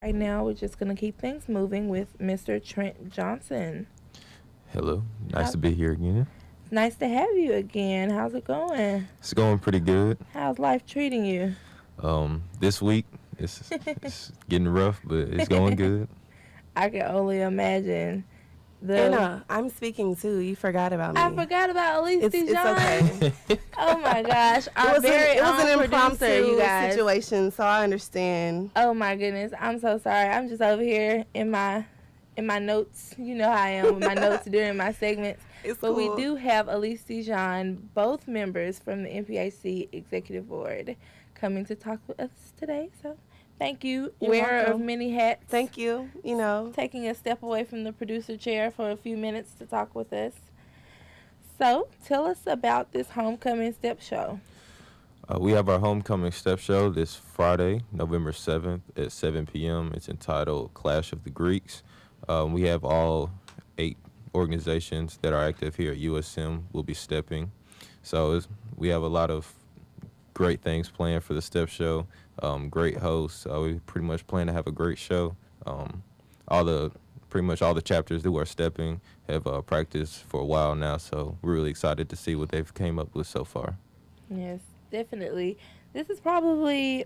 Right now, we're just going to keep things moving with Mr. Trent Johnson. Hello, nice How, to be here again. nice to have you again. How's it going? It's going pretty good. How's life treating you? This week it's getting rough, but it's going good. I can only imagine. Anna, I'm speaking too. You forgot about me. I forgot about Elise It's Dijon. okay. Oh my gosh. It Our was, very it was own an producer, impromptu you guys. situation, so I understand. Oh my goodness. I'm so sorry. I'm just over here in my notes. You know how I am with my notes during my segments. It's But cool. we do have Elise Dijon, both members from the NPHC Executive Board, coming to talk with us today. So thank you, You're wearer of welcome. many hats. Thank you. You know, Taking a step away from the producer chair for a few minutes to talk with us. So tell us about this homecoming step show. We have our homecoming step show this Friday, November 7th at 7 p.m. It's entitled Clash of the Greeks. We have all 8 organizations that are active here at USM will be stepping. So we have a lot of great things planned for the step show. Great hosts. We pretty much plan to have a great show. Pretty much all the chapters who are stepping have practiced for a while now, so we're really excited to see what they've came up with so far. Yes, definitely. This is probably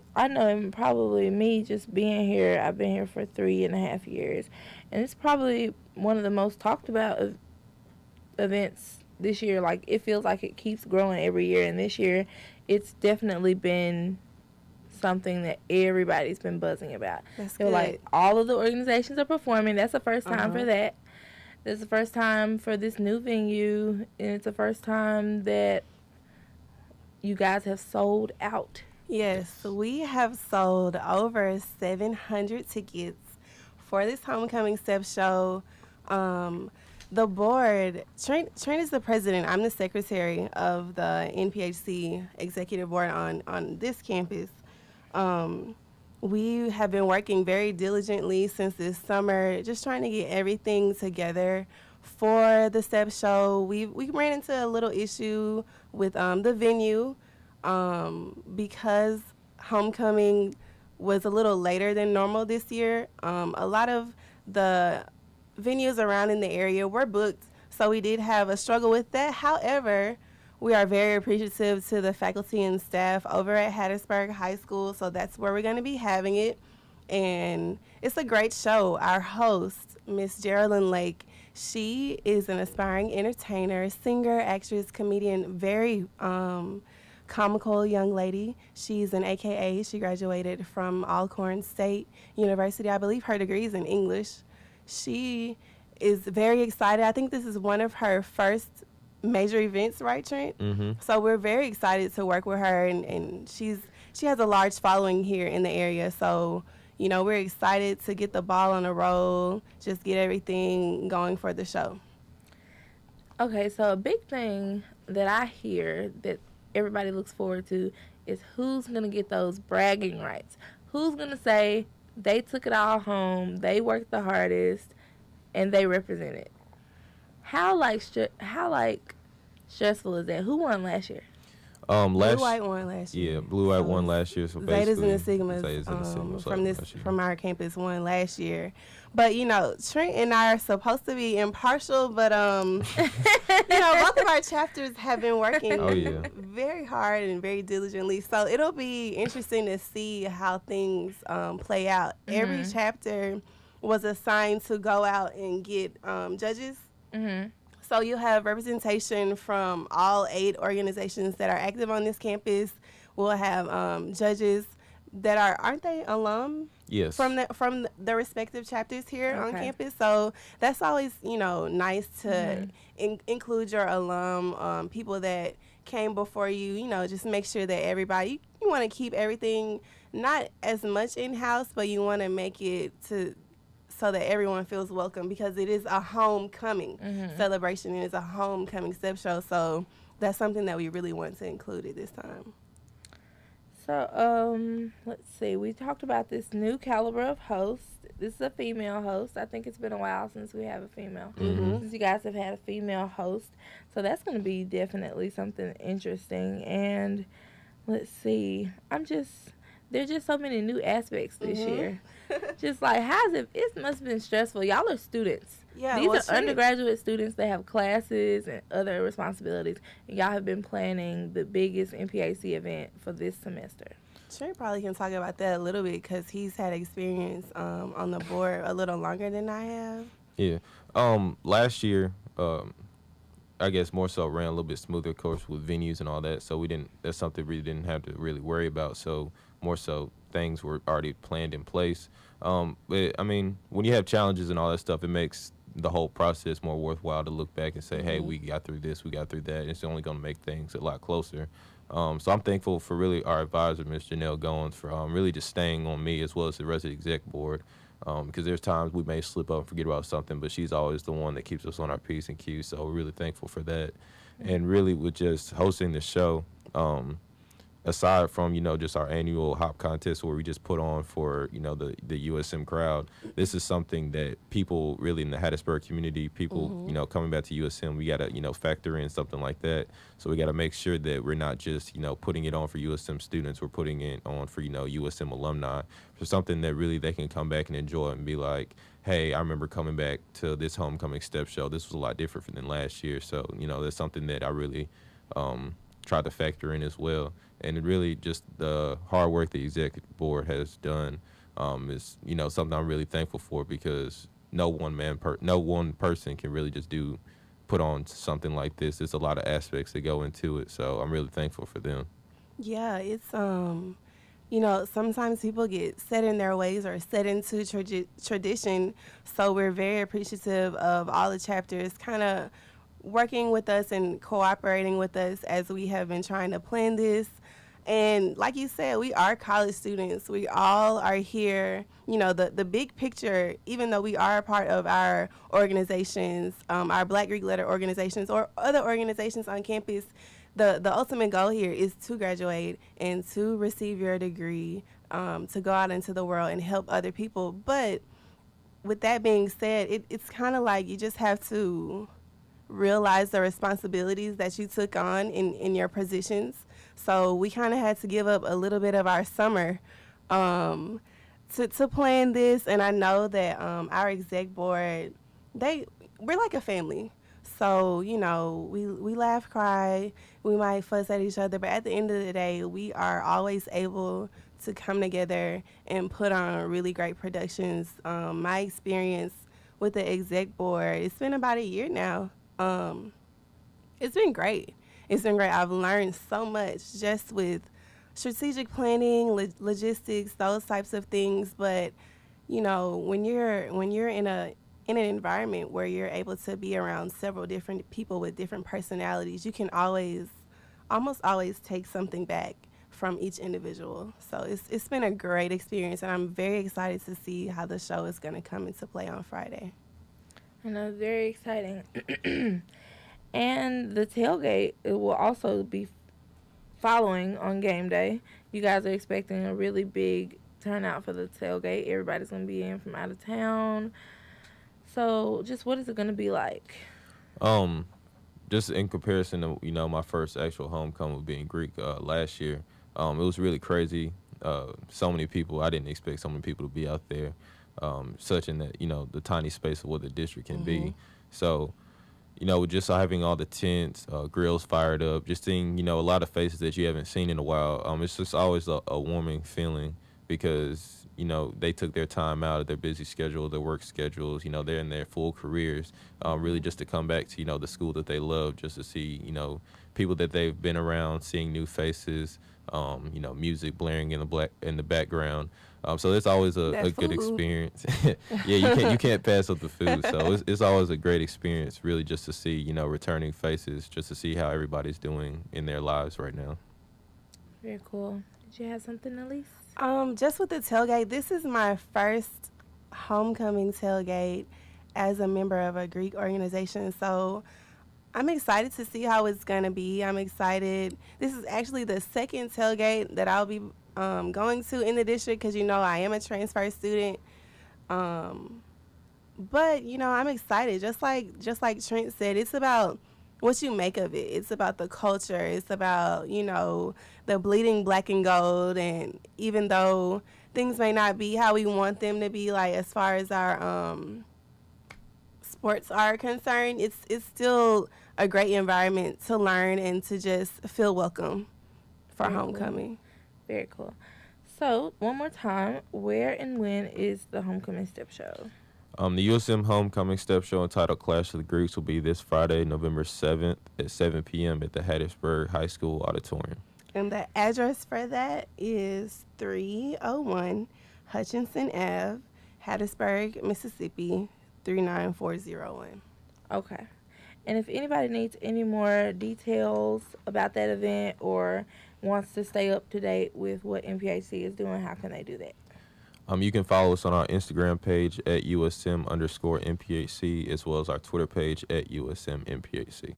me just being here. I've been here for 3.5 years, and it's probably one of the most talked about events this year. Like, it feels like it keeps growing every year, and this year it's definitely been something that everybody's been buzzing about. that's So good. like, all of the organizations are performing. That's the first time for that. This is the first time for this new venue, and it's the first time that you guys have sold out. Yes, we have sold over 700 tickets for this homecoming step show. The board, Trent is the president. I'm the secretary of the NPHC executive board on this campus. We have been working very diligently since this summer, just trying to get everything together for the step show. We ran into a little issue with the venue because homecoming was a little later than normal this year. A lot of the venues around in the area were booked, so we did have a struggle with that. However, we are very appreciative to the faculty and staff over at Hattiesburg High School, so that's where we're going to be having it. And it's a great show. Our host, Miss Geraldine Lake, she is an aspiring entertainer, singer, actress, comedian, very comical young lady. She's an AKA. She graduated from Alcorn State University. I believe her degree is in English. She is very excited. I think this is one of her first major events, right, Trent? Mm-hmm. So we're very excited to work with her, and she has a large following here in the area. So, you know, we're excited to get the ball on the roll, just get everything going for the show. Okay, so a big thing that I hear that everybody looks forward to is who's going to get those bragging rights. Who's going to say they took it all home, they worked the hardest, and they represented. How stressful is that? Who won last year? Blue White won last year. Yeah, Blue White won last year. So Zetas and the Zetas and the Sigmas from our campus won last year. But you know, Trent and I are supposed to be impartial, but you know, both of our chapters have been working very hard and very diligently. So it'll be interesting to see how things play out. Mm-hmm. Every chapter was assigned to go out and get judges. Mm-hmm. So you have representation from all 8 organizations that are active on this campus. We'll have judges that aren't they alum? Yes. From the respective chapters here on campus. So that's always, you know, nice to include your alum, people that came before you. You know, just make sure that everybody, you want to keep everything not as much in-house, but you want to make it so that everyone feels welcome, because it is a homecoming celebration. It is a homecoming step show, so that's something that we really want to include at this time. So, let's see. We talked about this new caliber of host. This is a female host. I think it's been a while since we have a female. Mm-hmm. Since you guys have had a female host. So that's going to be definitely something interesting. And let's see. there's just so many new aspects this Mm-hmm. year. Just like, how's it? It must have been stressful. Y'all are students. Yeah, These well, are undergraduate students that have classes and other responsibilities. And y'all have been planning the biggest NPHC event for this semester. Trent probably can talk about that a little bit because he's had experience on the board a little longer than I have. Yeah. Last year, I guess more so ran a little bit smoother, of course, with venues and all that. So we didn't. That's something we didn't have to really worry about. So more so things were already planned in place. But I mean, when you have challenges and all that stuff, it makes the whole process more worthwhile to look back and say, hey, we got through this, we got through that. It's only going to make things a lot closer. So I'm thankful for really our advisor, Ms. Janelle Goins, for really just staying on me as well as the rest of the exec board. Because there's times we may slip up and forget about something, but she's always the one that keeps us on our P's and Q's. So we're really thankful for that. And really with just hosting the show, aside from, just our annual hop contest where we just put on for, the USM crowd, this is something that people really in the Hattiesburg community, people, coming back to USM, we got to, factor in something like that. So we got to make sure that we're not just, putting it on for USM students, we're putting it on for, USM alumni, for something that really they can come back and enjoy and be like, hey, I remember coming back to this homecoming step show. This was a lot different than last year. So, that's something that I really tried to factor in as well. And it really just the hard work the executive board has done is, something I'm really thankful for, because no one person can really just put on something like this. There's a lot of aspects that go into it. So I'm really thankful for them. Yeah, it's sometimes people get set in their ways or set into tradition. So we're very appreciative of all the chapters kind of working with us and cooperating with us as we have been trying to plan this. And like you said, we are college students. We all are here. The big picture, even though we are a part of our organizations, our Black Greek letter organizations or other organizations on campus, the ultimate goal here is to graduate and to receive your degree, to go out into the world and help other people. But with that being said, it's kind of like you just have to realize the responsibilities that you took on in your positions. So we kind of had to give up a little bit of our summer to plan this. And I know that our exec board, we're like a family. So, we laugh, cry, we might fuss at each other, but at the end of the day, we are always able to come together and put on really great productions. My experience with the exec board, it's been about a year now. It's been great. I've learned so much just with strategic planning, logistics, those types of things. But when you're in an environment where you're able to be around several different people with different personalities, you can almost always take something back from each individual. So it's been a great experience, and I'm very excited to see how the show is going to come into play on Friday. I know, very exciting. And the tailgate, it will also be following on game day. You guys are expecting a really big turnout for the tailgate. Everybody's going to be in from out of town. So just what is it going to be like? Just in comparison to, my first actual homecoming being Greek last year, it was really crazy. So many people, I didn't expect so many people to be out there, such in that, the tiny space of what the district can be. So, just having all the tents, grills fired up, just seeing, a lot of faces that you haven't seen in a while. It's just always a warming feeling because, they took their time out of their busy schedule, their work schedules, they're in their full careers, really just to come back to, the school that they love, just to see, people that they've been around, seeing new faces, music blaring in the background. So it's always a good experience. Yeah, you can't pass up the food. So it's always a great experience, really, just to see, returning faces, just to see how everybody's doing in their lives right now. Very cool. Did you have something, Elise? Just with the tailgate, this is my first homecoming tailgate as a member of a Greek organization. So I'm excited to see how it's going to be. I'm excited. This is actually the second tailgate that I'll be going to in the district because, I am a transfer student. But, I'm excited. Just like Trent said, it's about what you make of it. It's about the culture. It's about, the bleeding black and gold. And even though things may not be how we want them to be, like as far as our sports are concerned, it's still a great environment to learn and to just feel welcome for Very homecoming. Cool. Very cool. So, one more time, where and when is the Homecoming Step Show? The USM Homecoming Step Show entitled Clash of the Greeks will be this Friday, November 7th at 7 p.m. at the Hattiesburg High School Auditorium. And the address for that is 301 Hutchinson Ave, Hattiesburg, Mississippi, 39401. Okay. And if anybody needs any more details about that event or wants to stay up to date with what NPHC is doing, how can they do that? You can follow us on our Instagram page at USM_NPHC as well as our Twitter page at USM NPHC.